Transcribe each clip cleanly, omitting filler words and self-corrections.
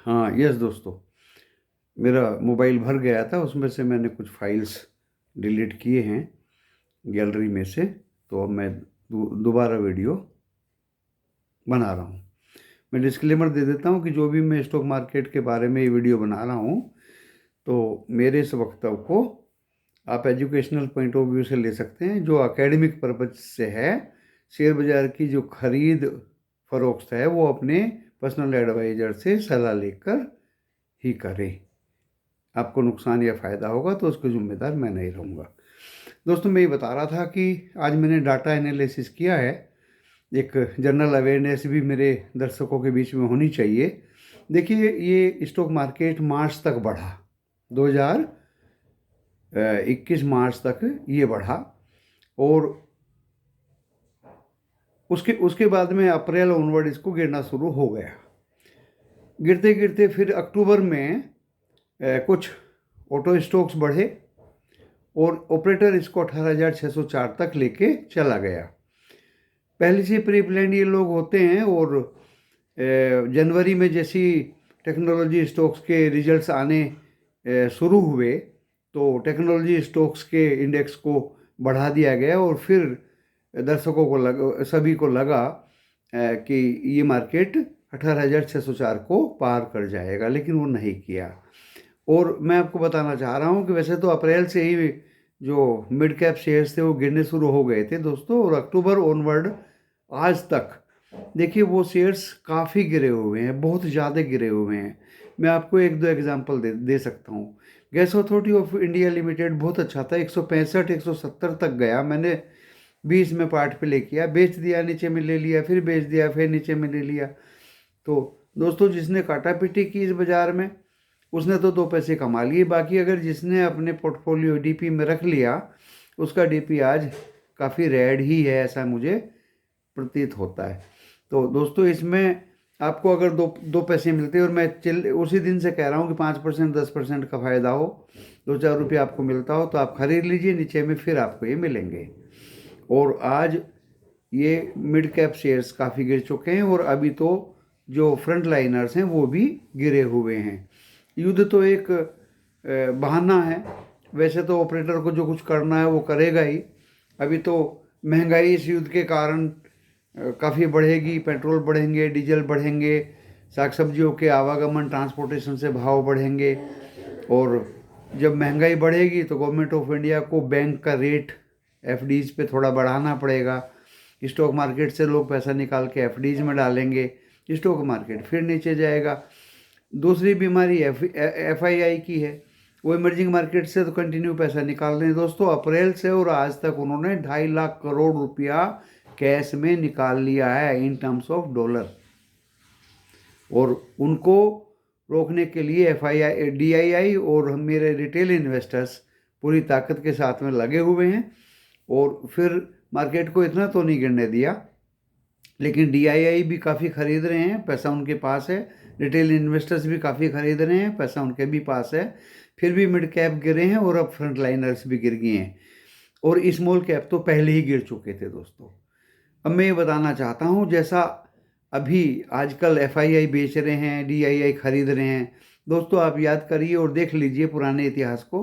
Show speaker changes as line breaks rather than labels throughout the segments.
हाँ, यस दोस्तों, मेरा मोबाइल भर गया था, उसमें से मैंने कुछ फाइल्स डिलीट किए हैं गैलरी में से। तो अब मैं दोबारा वीडियो बना रहा हूँ। मैं डिस्क्लेमर दे देता हूँ कि जो भी मैं स्टॉक मार्केट के बारे में ये वीडियो बना रहा हूँ, तो मेरे इस वक्तव्य को आप एजुकेशनल पॉइंट ऑफ व्यू से ले सकते हैं। जो एकेडमिक पर्पज से है, शेयर बाज़ार की जो खरीद फरोख्त है वो अपने पर्सनल एडवाइज़र से सलाह लेकर ही करें। आपको नुकसान या फ़ायदा होगा तो उसका ज़िम्मेदार मैं नहीं रहूँगा। दोस्तों, मैं ये बता रहा था कि आज मैंने डाटा एनालिसिस किया है। एक जनरल अवेयरनेस भी मेरे दर्शकों के बीच में होनी चाहिए। देखिए, ये स्टॉक मार्केट मार्च तक बढ़ा, 2021 मार्च तक ये बढ़ा, और उसके उसके बाद में अप्रैल ऑनवर्ड इसको गिरना शुरू हो गया। गिरते गिरते फिर अक्टूबर में कुछ ऑटो स्टॉक्स बढ़े और ऑपरेटर इसको 18,604 तक लेके चला गया। पहले से प्री प्लान्ड ये लोग होते हैं, और जनवरी में जैसी टेक्नोलॉजी स्टॉक्स के रिजल्ट्स आने शुरू हुए, तो टेक्नोलॉजी स्टॉक्स के इंडेक्स को बढ़ा दिया गया, और फिर दर्शकों को सभी को लगा कि ये मार्केट 18,604 को पार कर जाएगा, लेकिन वो नहीं किया। और मैं आपको बताना चाह रहा हूँ कि वैसे तो अप्रैल से ही जो मिड कैप शेयर्स थे वो गिरने शुरू हो गए थे दोस्तों, और अक्टूबर ऑनवर्ड आज तक देखिए वो शेयर्स काफ़ी गिरे हुए हैं, बहुत ज़्यादा गिरे हुए हैं। मैं आपको एक दो एग्जांपल दे सकता हूँ। Gas authority of India limited बहुत अच्छा था, 165 170 तक गया। मैंने 20 में पार्ट पे ले किया, बेच दिया, नीचे में ले लिया, फिर बेच दिया, फिर नीचे में ले लिया। तो दोस्तों, जिसने काटा पीटी की इस बाज़ार में, उसने तो 2 पैसे कमा लिए। बाकी अगर जिसने अपने पोर्टफोलियो डीपी में रख लिया, उसका डीपी आज काफ़ी रेड ही है, ऐसा मुझे प्रतीत होता है। तो दोस्तों, इसमें आपको अगर दो पैसे मिलते हैं, और मैं उसी दिन से कह रहा हूँ कि 5% 10% का फ़ायदा हो, 2-4 रुपये आपको मिलता हो, तो आप खरीद लीजिए, नीचे में फिर आपको ये मिलेंगे। और आज ये मिड कैप शेयर्स काफ़ी गिर चुके हैं, और अभी तो जो फ्रंट लाइनर्स हैं वो भी गिरे हुए हैं। युद्ध तो एक बहाना है, वैसे तो ऑपरेटर को जो कुछ करना है वो करेगा ही। अभी तो महंगाई इस युद्ध के कारण काफ़ी बढ़ेगी, पेट्रोल बढ़ेंगे, डीजल बढ़ेंगे, साग सब्जियों के आवागमन ट्रांसपोर्टेशन से भाव बढ़ेंगे, और जब महंगाई बढ़ेगी तो गवर्नमेंट ऑफ इंडिया को बैंक का रेट एफडीज पे थोड़ा बढ़ाना पड़ेगा। स्टॉक मार्केट से लोग पैसा निकाल के एफडीज में डालेंगे, स्टॉक मार्केट फिर नीचे जाएगा। दूसरी बीमारी एफआईआई की है, वो इमर्जिंग मार्केट से तो कंटिन्यू पैसा निकाल रहे हैं दोस्तों। अप्रैल से और आज तक उन्होंने 2.5 लाख करोड़ रुपया कैश में निकाल लिया है इन टर्म्स ऑफ डॉलर, और उनको रोकने के लिए एफआईआई डीआईआई और मेरे रिटेल इन्वेस्टर्स पूरी ताकत के साथ में लगे हुए हैं। और फिर मार्केट को इतना तो नहीं गिरने दिया, लेकिन डीआईआई भी काफ़ी खरीद रहे हैं, पैसा उनके पास है। रिटेल इन्वेस्टर्स भी काफ़ी खरीद रहे हैं, पैसा उनके भी पास है। फिर भी मिड कैप गिरे हैं, और अब फ्रंट लाइनर्स भी गिर गए हैं, और स्मॉल कैप तो पहले ही गिर चुके थे दोस्तों। अब मैं ये बताना चाहता हूँ, जैसा अभी आजकल एफआईआई बेच रहे हैं, डीआईआई खरीद रहे हैं, दोस्तों आप याद करिए और देख लीजिए पुराने इतिहास को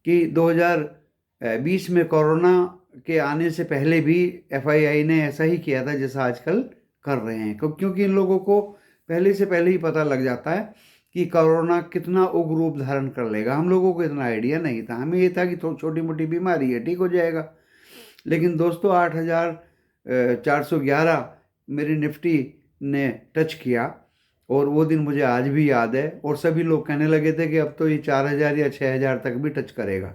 कि 2020 में कोरोना के आने से पहले भी एफआईआई ने ऐसा ही किया था जैसा आजकल कर रहे हैं, क्योंकि इन लोगों को पहले से पहले ही पता लग जाता है कि कोरोना कितना उग्र रूप धारण कर लेगा। हम लोगों को इतना आइडिया नहीं था, हमें ये था कि छोटी मोटी बीमारी है, ठीक हो जाएगा। लेकिन दोस्तों, 8,411 मेरी निफ्टी ने टच किया, और वो दिन मुझे आज भी याद है, और सभी लोग कहने लगे थे कि अब तो ये 4,000 या 6,000 तक भी टच करेगा।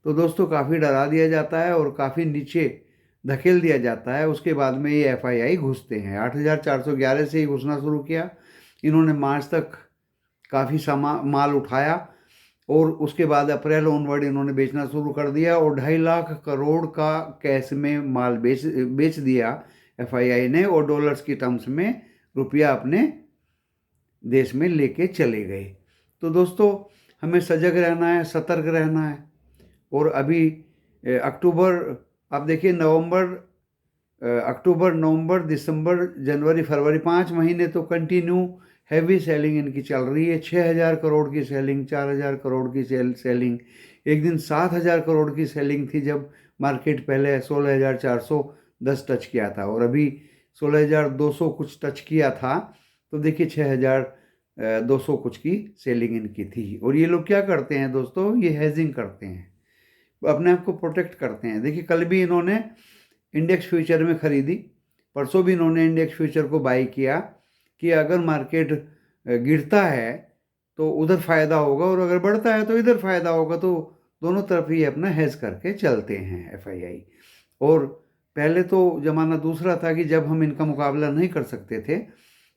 तो दोस्तों, काफ़ी डरा दिया जाता है और काफ़ी नीचे धकेल दिया जाता है। उसके बाद में ये एफआईआई घुसते हैं। 8,411 से ही घुसना शुरू किया। इन्होंने मार्च तक काफ़ी माल उठाया, और उसके बाद अप्रैल ऑनवर्ड इन्होंने बेचना शुरू कर दिया, और 2.5 लाख करोड़ का कैश में माल बेच दिया एफआईआई ने, और डॉलर्स की टर्म्स में रुपया अपने देश में लेके चले गए। तो दोस्तों, हमें सजग रहना है, सतर्क रहना है। और अभी अक्टूबर, आप देखिए अक्टूबर नवंबर दिसंबर जनवरी फरवरी 5 महीने तो कंटिन्यू हैवी सेलिंग इनकी चल रही है। 6,000 करोड़ की सेलिंग, 4,000 करोड़ की सेलिंग। एक दिन 7,000 करोड़ की सेलिंग थी जब मार्केट पहले 16,410 टच किया था, और अभी 16,200 कुछ टच किया था। तो देखिए 6,200 कुछ की सेलिंग इनकी थी। और ये लोग क्या करते हैं दोस्तों, ये हेजिंग करते हैं, अपने आप को प्रोटेक्ट करते हैं। देखिए कल भी इन्होंने इंडेक्स फ्यूचर में ख़रीदी, परसों भी इन्होंने इंडेक्स फ्यूचर को बाई किया कि अगर मार्केट गिरता है तो उधर फ़ायदा होगा, और अगर बढ़ता है तो इधर फ़ायदा होगा। तो दोनों तरफ ही अपना हेज करके चलते हैं एफआईआई। और पहले तो ज़माना दूसरा था कि जब हम इनका मुकाबला नहीं कर सकते थे,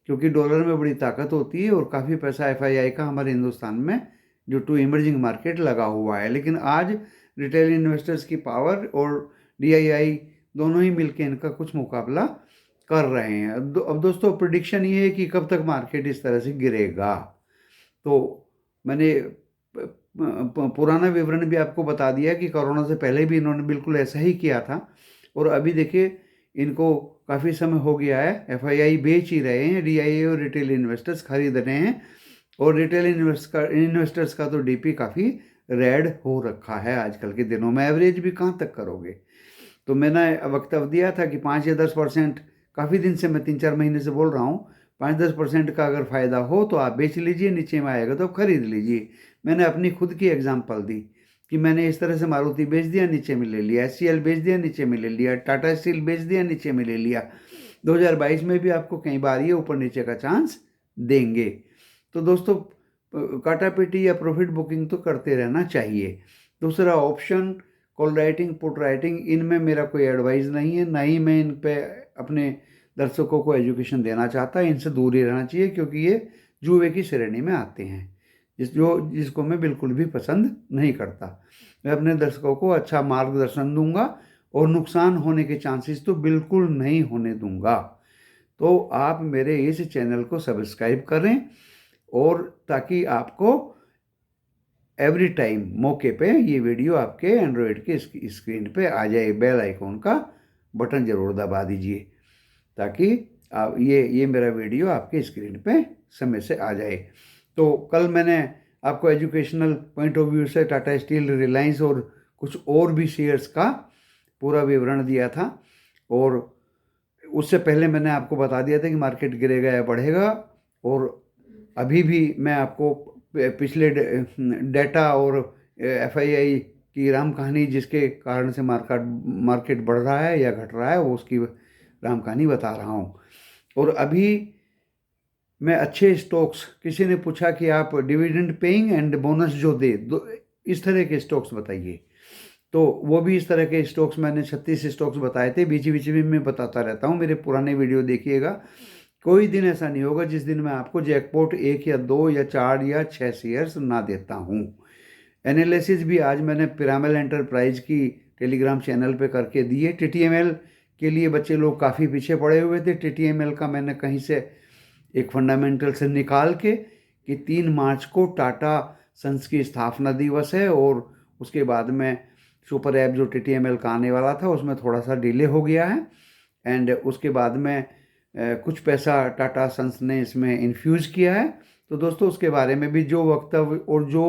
क्योंकि डॉलर में बड़ी ताकत होती है और काफ़ी पैसा एफआईआई का हमारे हिंदुस्तान में जो टू इमर्जिंग मार्केट लगा हुआ है। लेकिन आज रिटेल इन्वेस्टर्स की पावर और डीआईआई दोनों ही मिलके इनका कुछ मुकाबला कर रहे हैं। अब दोस्तों प्रिडिक्शन ये है कि कब तक मार्केट इस तरह से गिरेगा। तो मैंने पुराना विवरण भी आपको बता दिया कि कोरोना से पहले भी इन्होंने बिल्कुल ऐसा ही किया था, और अभी देखिए इनको काफ़ी समय हो गया है, एफआईआई बेच ही रहे हैं, डीआईआई और रिटेल इन्वेस्टर्स खरीद रहे हैं। और रिटेल इन्वेस्टर्स का तो डीपी काफ़ी रेड हो रखा है आजकल के दिनों में। एवरेज भी कहाँ तक करोगे। तो मैंने वक्तव्य दिया था कि 5 या 10%, काफ़ी दिन से मैं 3-4 महीने से बोल रहा हूँ, 5-10% का अगर फ़ायदा हो तो आप बेच लीजिए, नीचे में आएगा तो खरीद लीजिए। मैंने अपनी खुद की एग्जांपल दी कि मैंने इस तरह से मारुति बेच दिया, नीचे में ले लिया, एचसीएल बेच दिया, नीचे में ले लिया, टाटा स्टील बेच दिया, नीचे में ले लिया। 2022 में भी आपको कई बार ये ऊपर नीचे का चांस देंगे। तो दोस्तों काटा पेटी या प्रॉफिट बुकिंग तो करते रहना चाहिए। दूसरा option, call writing, put writing, इनमें मेरा कोई एडवाइस नहीं है, ना ही मैं इन पे अपने दर्शकों को एजुकेशन देना चाहता। इनसे दूर ही रहना चाहिए, क्योंकि ये जुए की श्रेणी में आते हैं, जिसको मैं बिल्कुल भी पसंद नहीं करता। मैं अपने दर्शकों को अच्छा मार्गदर्शन दूंगा और नुकसान होने के चांसेस तो बिल्कुल नहीं होने दूंगा। तो आप मेरे इस चैनल को सब्सक्राइब करें, और ताकि आपको एवरी टाइम मौके पे ये वीडियो आपके एंड्रॉयड के स्क्रीन पे आ जाए। बेल आइकॉन का बटन ज़रूर दबा दीजिए, ताकि ये मेरा वीडियो आपके स्क्रीन पे समय से आ जाए। तो कल मैंने आपको एजुकेशनल पॉइंट ऑफ व्यू से टाटा स्टील, रिलायंस और कुछ और भी शेयर्स का पूरा विवरण दिया था, और उससे पहले मैंने आपको बता दिया था कि मार्केट गिरेगा या बढ़ेगा। और अभी भी मैं आपको पिछले डेटा और एफआईआई की राम कहानी, जिसके कारण से मार्केट बढ़ रहा है या घट रहा है, वो उसकी राम कहानी बता रहा हूँ। और अभी मैं अच्छे स्टॉक्स, किसी ने पूछा कि आप डिविडेंड पेइंग एंड बोनस जो दे दो, इस तरह के स्टॉक्स बताइए। तो वो भी इस तरह के स्टॉक्स मैंने 36 स्टॉक्स बताए थे। बीच बीच में मैं बताता रहता हूँ, मेरे पुराने वीडियो देखिएगा। कोई दिन ऐसा नहीं होगा जिस दिन मैं आपको जैकपॉट 1 या 2 या 4 या 6 शेयर्स ना देता हूँ। एनालिसिस भी आज मैंने पिरामल एंटरप्राइज की टेलीग्राम चैनल पे करके दिए। टीटीएमएल के लिए बच्चे लोग काफ़ी पीछे पड़े हुए थे। टीटीएमएल का मैंने कहीं से एक फंडामेंटल से निकाल के कि 3 मार्च को टाटा सन्स की स्थापना दिवस है, और उसके बाद में सुपर ऐप जो टीटीएमएल का आने वाला था उसमें थोड़ा सा डिले हो गया है, एंड उसके बाद में कुछ पैसा टाटा सन्स ने इसमें इन्फ्यूज़ किया है। तो दोस्तों उसके बारे में भी जो वक्तव्य और जो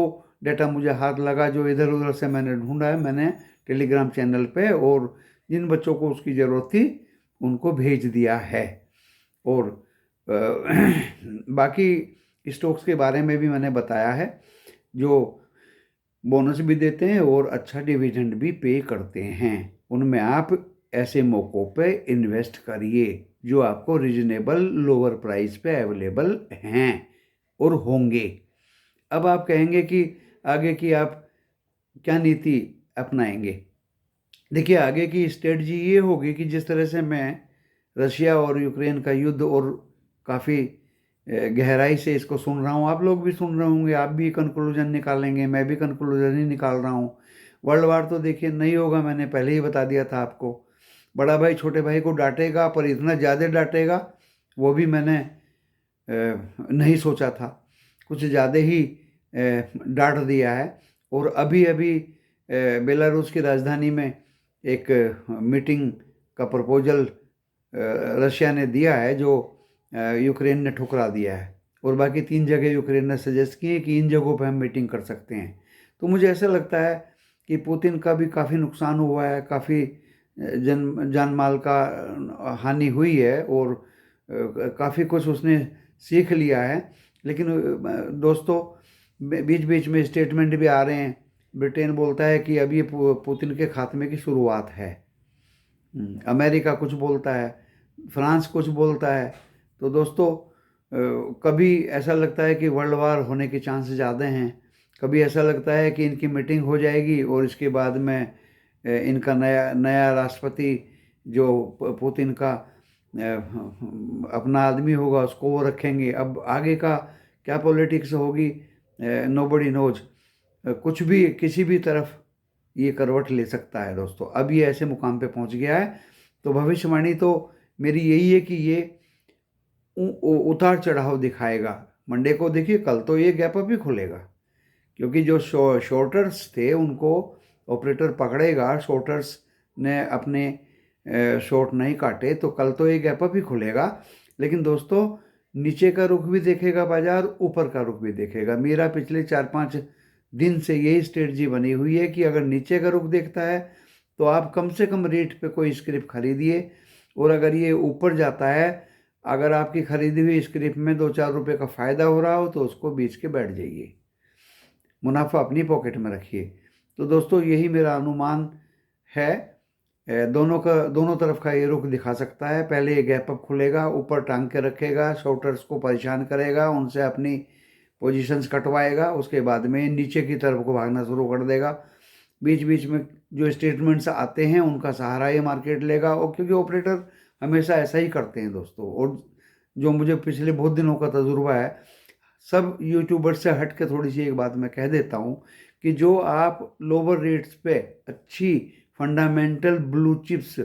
डेटा मुझे हाथ लगा, जो इधर उधर से मैंने ढूंढा है, मैंने टेलीग्राम चैनल पे और जिन बच्चों को उसकी ज़रूरत थी उनको भेज दिया है। और बाकी स्टॉक्स के बारे में भी मैंने बताया है, जो बोनस भी देते हैं और अच्छा डिविडेंड भी पे करते हैं। उनमें आप ऐसे मौक़ों पे इन्वेस्ट करिए जो आपको रीजनेबल लोअर प्राइस पे अवेलेबल हैं और होंगे। अब आप कहेंगे कि आगे की आप क्या नीति अपनाएंगे। देखिए आगे की स्ट्रेटजी ये होगी कि जिस तरह से मैं रशिया और यूक्रेन का युद्ध और काफ़ी गहराई से इसको सुन रहा हूँ, आप लोग भी सुन रहे होंगे, आप भी कंक्लूजन निकालेंगे, मैं भी कंक्लूजन ही निकाल रहा हूँ। वर्ल्ड वार तो देखिए नहीं होगा, मैंने पहले ही बता दिया था आपको। बड़ा भाई छोटे भाई को डांटेगा, पर इतना ज़्यादा डांटेगा वो भी मैंने नहीं सोचा था। कुछ ज़्यादा ही डांट दिया है। और अभी अभी बेलारूस की राजधानी में एक मीटिंग का प्रपोजल रशिया ने दिया है, जो यूक्रेन ने ठुकरा दिया है। और बाकी 3 जगह यूक्रेन ने सजेस्ट किए कि इन जगहों पे हम मीटिंग कर सकते हैं। तो मुझे ऐसा लगता है कि पुतिन का भी काफ़ी नुकसान हुआ है, काफ़ी जान माल का हानि हुई है, और काफ़ी कुछ उसने सीख लिया है। लेकिन दोस्तों, बीच बीच में स्टेटमेंट भी आ रहे हैं। ब्रिटेन बोलता है कि अब ये पुतिन के खात्मे की शुरुआत है। अमेरिका कुछ बोलता है, फ्रांस कुछ बोलता है। तो दोस्तों, कभी ऐसा लगता है कि वर्ल्ड वार होने के चांस ज़्यादा हैं, कभी ऐसा लगता है कि इनकी मीटिंग हो जाएगी और इसके बाद में इनका नया नया राष्ट्रपति जो पुतिन का अपना आदमी होगा उसको वो रखेंगे। अब आगे का क्या पॉलिटिक्स होगी, नोबडी नोज। कुछ भी किसी भी तरफ ये करवट ले सकता है दोस्तों। अब ये ऐसे मुकाम पे पहुंच गया है। तो भविष्यवाणी तो मेरी यही है कि ये उतार चढ़ाव दिखाएगा। मंडे को देखिए, कल तो ये गैप अप ही खुलेगा, क्योंकि जो शॉर्टर्स थे उनको ऑपरेटर पकड़ेगा। शॉर्टर्स ने अपने शॉर्ट नहीं काटे, तो कल तो ये गैप अप ही खुलेगा। लेकिन दोस्तों, नीचे का रुख भी देखेगा बाजार, ऊपर का रुख भी देखेगा। मेरा पिछले 4-5 दिन से यही स्ट्रेटजी बनी हुई है कि अगर नीचे का रुख देखता है तो आप कम से कम रेट पे कोई स्क्रिप्ट खरीदिए, और अगर ये ऊपर जाता है, अगर आपकी खरीदी हुई स्क्रिप्ट में 2-4 रुपये का फ़ायदा हो रहा हो तो उसको बेच के बैठ जाइए, मुनाफा अपनी पॉकेट में रखिए। तो दोस्तों, यही मेरा अनुमान है। दोनों तरफ का ये रुख दिखा सकता है। पहले ये गैप अप खुलेगा, ऊपर टांग के रखेगा, शॉर्टर्स को परेशान करेगा, उनसे अपनी पोजीशंस कटवाएगा, उसके बाद में नीचे की तरफ को भागना शुरू कर देगा। बीच बीच में जो स्टेटमेंट्स आते हैं उनका सहारा ये मार्केट लेगा, और क्योंकि ऑपरेटर हमेशा ऐसा ही करते हैं दोस्तों। और जो मुझे पिछले बहुत दिनों का तजुर्बा है, सब यूट्यूबर्स से हट के थोड़ी सी एक बात मैं कह देता हूँ कि जो आप लोअर रेट्स पे अच्छी fundamental blue chips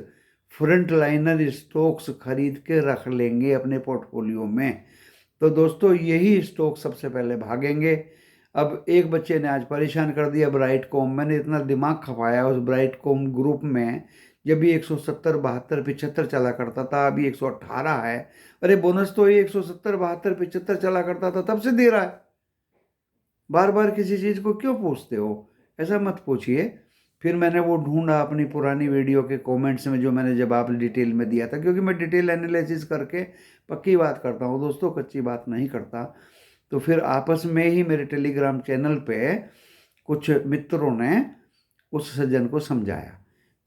front liner stocks खरीद के रख लेंगे अपने पोर्टफोलियो में, तो दोस्तों यही स्टॉक सबसे पहले भागेंगे। अब एक बच्चे ने आज परेशान कर दिया ब्राइटकॉम। मैंने इतना दिमाग खपाया उस ब्राइटकॉम ग्रुप में, जब भी 170, 72, 75 चला करता था, अभी 118 है। अरे बोनस तो ये 170, 72, 75 चला करता था तब से दे रहा है। बार बार किसी चीज़ को क्यों पूछते हो? ऐसा मत पूछिए। फिर मैंने वो ढूंढा अपनी पुरानी वीडियो के कमेंट्स में जो मैंने जवाब डिटेल में दिया था, क्योंकि मैं डिटेल एनालिसिस करके पक्की बात करता हूँ दोस्तों, कच्ची बात नहीं करता। तो फिर आपस में ही मेरे टेलीग्राम चैनल पे कुछ मित्रों ने उस सज्जन को समझाया।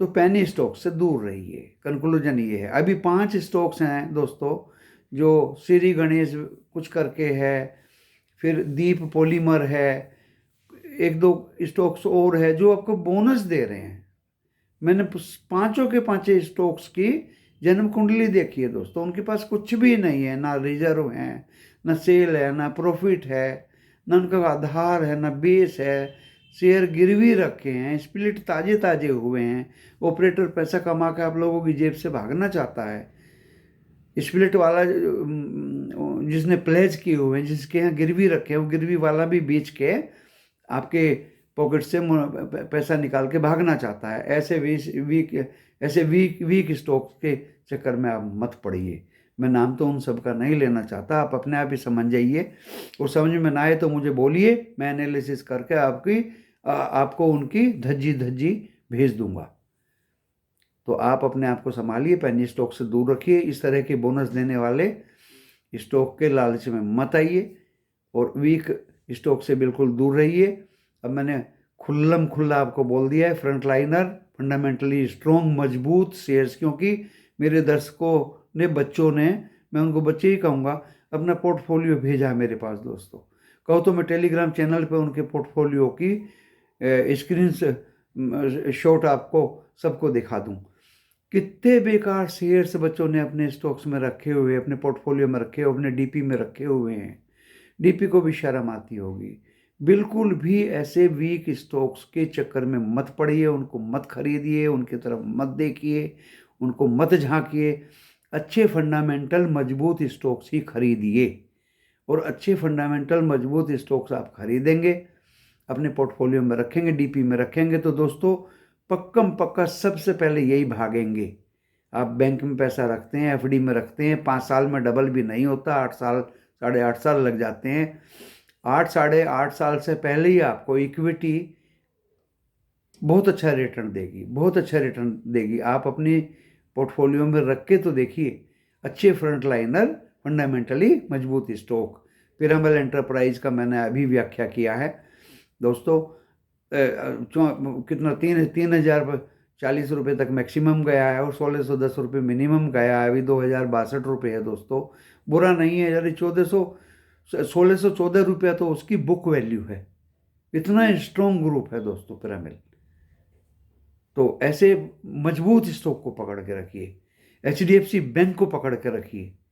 तो पैनी स्टॉक से दूर रहिए। कंक्लूजन ये है। अभी 5 स्टॉक्स हैं दोस्तों, जो श्री गणेश कुछ करके है, फिर दीप पॉलीमर है, 1-2 स्टॉक्स और है जो आपको बोनस दे रहे हैं। मैंने पांचों के पांचों स्टॉक्स की जन्म कुंडली देखी है दोस्तों। उनके पास कुछ भी नहीं है, ना रिजर्व है, ना सेल है, ना प्रॉफिट है, ना उनका आधार है, ना बेस है। शेयर गिरवी रखे हैं, स्प्लिट ताजे ताजे हुए हैं। ऑपरेटर पैसा कमा के आप लोगों की जेब से भागना चाहता है। स्प्लिट वाला जिसने प्लेज किए हुए हैं, जिसके यहाँ गिरवी रखे हैं, वो गिरवी वाला भी बेच के आपके पॉकेट से पैसा निकाल के भागना चाहता है। ऐसे वीक स्टॉक्स के चक्कर में आप मत पड़िए। मैं नाम तो उन सब का नहीं लेना चाहता, आप अपने आप ही समझ जाइए, और समझ में ना आए तो मुझे बोलिए, मैं एनालिसिस करके आपको उनकी धज्जी धज्जी भेज दूंगा। तो आप अपने आप को संभालिए, पैनी स्टॉक से दूर रखिए। इस तरह के बोनस देने वाले स्टॉक के लालच में मत आइए, और वीक स्टॉक से बिल्कुल दूर रहिए। अब मैंने खुल्ला आपको बोल दिया है, फ्रंट लाइनर, फंडामेंटली स्ट्रॉन्ग मजबूत शेयर्स, क्योंकि मेरे दर्शकों ने, बच्चों ने, मैं उनको बच्चे ही कहूँगा, अपना पोर्टफोलियो भेजा मेरे पास दोस्तों। कहो तो मैं टेलीग्राम चैनल पे उनके पोर्टफोलियो की स्क्रीन शॉट आपको सबको दिखा दूँ। कितने बेकार शेयर्स बच्चों ने अपने स्टॉक्स में रखे हुए, अपने पोर्टफोलियो में रखे हुए, अपने डीपी में रखे हुए हैं। डीपी को भी शर्म आती होगी। बिल्कुल भी ऐसे वीक स्टॉक्स के चक्कर में मत पड़िए, उनको मत खरीदिए, उनकी तरफ मत देखिए, उनको मत झांकिए। अच्छे फंडामेंटल मजबूत स्टॉक्स ही खरीदिए, और अच्छे फंडामेंटल मजबूत स्टॉक्स आप खरीदेंगे, अपने पोर्टफोलियो में रखेंगे, डीपी में रखेंगे, तो दोस्तों पक्का सबसे पहले यही भागेंगे। आप बैंक में पैसा रखते हैं, एफडी में रखते हैं, 5 साल में डबल भी नहीं होता, 8 साल 8.5 साल लग जाते हैं। 8 साढ़े 8 साल से पहले ही आपको इक्विटी बहुत अच्छा रिटर्न देगी, बहुत अच्छा रिटर्न देगी। आप अपनी पोर्टफोलियो में रख के तो देखिए, अच्छे फ्रंट लाइनर, फंडामेंटली मजबूत स्टॉक। पिरामल एंटरप्राइज का मैंने अभी व्याख्या किया है दोस्तों। कितना 3,040 तक मैक्सिमम गया है और 1,610 मिनिमम गया है। अभी 2,062 है दोस्तों, बुरा नहीं है। यानी 1,614 तो उसकी बुक वैल्यू है। इतना स्ट्रॉन्ग ग्रुप है दोस्तों पिरामिल। तो ऐसे मजबूत स्टॉक को पकड़ के रखिए, HDFC बैंक को पकड़ के रखिए।